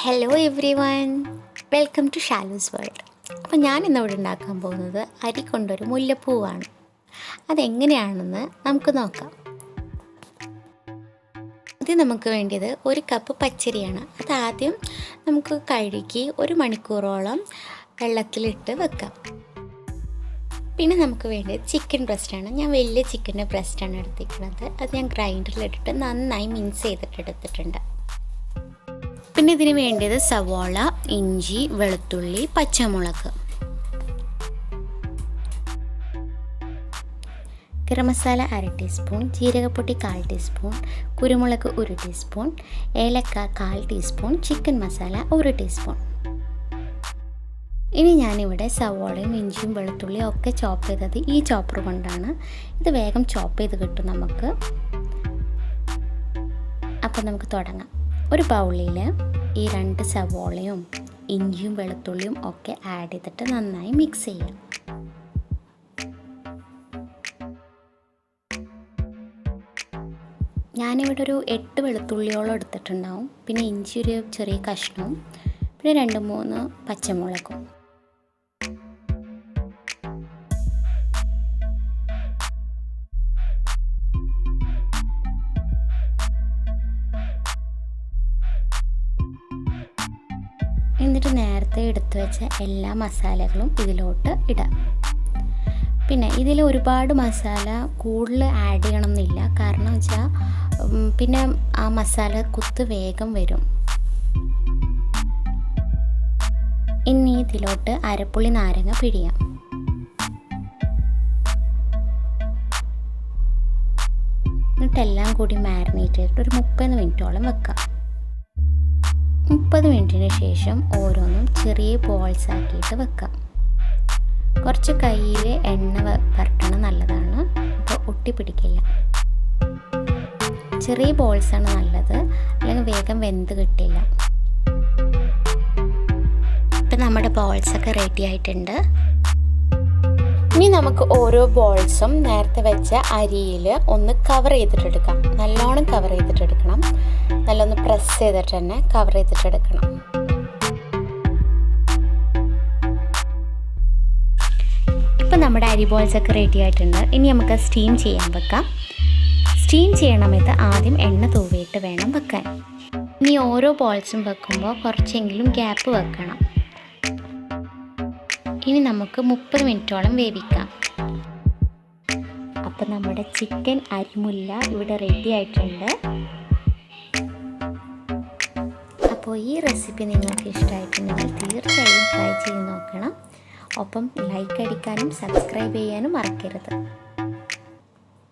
Hello everyone, welcome to Shalu's world. അപ്പോൾ ഞാൻ ഇന്നിവിടെ ഉണ്ടാക്കാൻ പോകുന്നത് അരി കൊണ്ടൊരു മുല്ലപ്പൂവാണ്. അതെങ്ങനെയാണെന്ന് നമുക്ക് നോക്കാം. ആദ്യം നമുക്ക് വേണ്ടിയത് 1 കപ്പ് പച്ചരിയാണ്. അതാദ്യം നമുക്ക് കഴുകി 1 മണിക്കൂറോളം വെള്ളത്തിലിട്ട് വെക്കാം. പിന്നെ നമുക്ക് വേണ്ടത് ചിക്കൻ ബ്രസ്റ്റാണ്. ഞാൻ വലിയ ചിക്കൻ്റെ ബ്രസ്റ്റാണ് എടുത്തിരിക്കുന്നത്. അത് ഞാൻ ഗ്രൈൻഡറിലിട്ടിട്ട് നന്നായി മിക്സ് ചെയ്തിട്ട് എടുത്തിട്ടുണ്ട്. പിന്നെ ഇതിന് വേണ്ടത് സവാള, ഇഞ്ചി, വെളുത്തുള്ളി, പച്ചമുളക്. ഗരം മസാല 1/2 ടീസ്പൂൺ, ജീരകപ്പൊടി 1/4 ടീസ്പൂൺ, കുരുമുളക് 1 ടീസ്പൂൺ, ഏലക്ക 1/4 ടീസ്പൂൺ, ചിക്കൻ മസാല 1 ടീസ്പൂൺ. ഇനി ഞാനിവിടെ സവാളയും ഇഞ്ചിയും വെളുത്തുള്ളിയും ഒക്കെ ചോപ്പ് ചെയ്തത് ഈ ചോപ്പർ കൊണ്ടാണ്. ഇത് വേഗം ചോപ്പ് ചെയ്ത് കിട്ടും നമുക്ക്. അപ്പോൾ നമുക്ക് തുടങ്ങാം. ഒരു ബൗളിൽ ഈ 2 സവാളയും ഇഞ്ചിയും വെളുത്തുള്ളിയും ഒക്കെ ആഡ് ചെയ്തിട്ട് നന്നായി മിക്സ് ചെയ്യാം. ഞാനിവിടെ ഒരു 8 വെളുത്തുള്ളിയോളം എടുത്തിട്ടുണ്ടാവും. പിന്നെ ഇഞ്ചി ഒരു ചെറിയ കഷ്ണവും പിന്നെ 2-3 പച്ചമുളകും. എന്നിട്ട് നേരത്തെ എടുത്തു വെച്ച എല്ലാ മസാലകളും ഇതിലോട്ട് ഇടാം. പിന്നെ ഇതിൽ ഒരുപാട് മസാല കൂടുതൽ ആഡ് ചെയ്യണമെന്നില്ല. കാരണം വെച്ചാൽ പിന്നെ ആ മസാല കുത്ത് വേഗം വരും. ഇനി ഇതിലോട്ട് അരപ്പുളി നാരങ്ങ പിഴിയാം. എന്നിട്ടെല്ലാം കൂടി മാരിനേറ്റ് ചെയ്തിട്ട് ഒരു 30 മിനിറ്റോളം വെക്കാം. 30 മിനിറ്റിന് ശേഷം ഓരോന്നും ചെറിയ ബോൾസ് ആക്കിയിട്ട് വെക്കാം. കുറച്ച് കയ്യിൽ എണ്ണ പുരട്ടണം, നല്ലതാണ്. അപ്പോൾ ഒട്ടിപ്പിടിക്കില്ല. ചെറിയ ബോൾസാണ് നല്ലത്, അല്ലെങ്കിൽ വേഗം വെന്ത് കിട്ടില്ല. ഇപ്പം നമ്മുടെ ബോൾസൊക്കെ റെഡി ആയിട്ടുണ്ട്. ഇനി നമുക്ക് ഓരോ ബോൾസും നേരത്തെ വെച്ച അരിയിൽ ഒന്ന് കവർ ചെയ്തിട്ടെടുക്കാം. നല്ലോണം കവർ ചെയ്തിട്ടെടുക്കണം. നല്ലൊന്ന് പ്രസ് ചെയ്തിട്ട് തന്നെ കവർ ചെയ്തിട്ടെടുക്കണം. ഇപ്പം നമ്മുടെ അരി ബോൾസൊക്കെ റെഡി ആയിട്ടുണ്ട്. ഇനി നമുക്ക് സ്റ്റീം ചെയ്യാൻ വെക്കാം. സ്റ്റീം ചെയ്യണമെന്ന് ആദ്യം എണ്ണ തൂവിയിട്ട് വേണം വെക്കാൻ. ഇനി ഓരോ ബോൾസും വെക്കുമ്പോൾ കുറച്ചെങ്കിലും ഗ്യാപ്പ് വെക്കണം. ഇനി നമുക്ക് 30 മിനിറ്റോളം വേവിക്കാം. അപ്പം നമ്മുടെ ചിക്കൻ അരിമുല്ല ഇവിടെ റെഡി ആയിട്ടുണ്ട്. അപ്പോൾ ഈ റെസിപ്പി നിങ്ങൾക്ക് ഇഷ്ടമായിട്ടുണ്ടെങ്കിൽ തീർച്ചയായും ട്രൈ ചെയ്ത് നോക്കണം. ഒപ്പം ലൈക്ക് അടിക്കാനും സബ്സ്ക്രൈബ് ചെയ്യാനും മറക്കരുത്.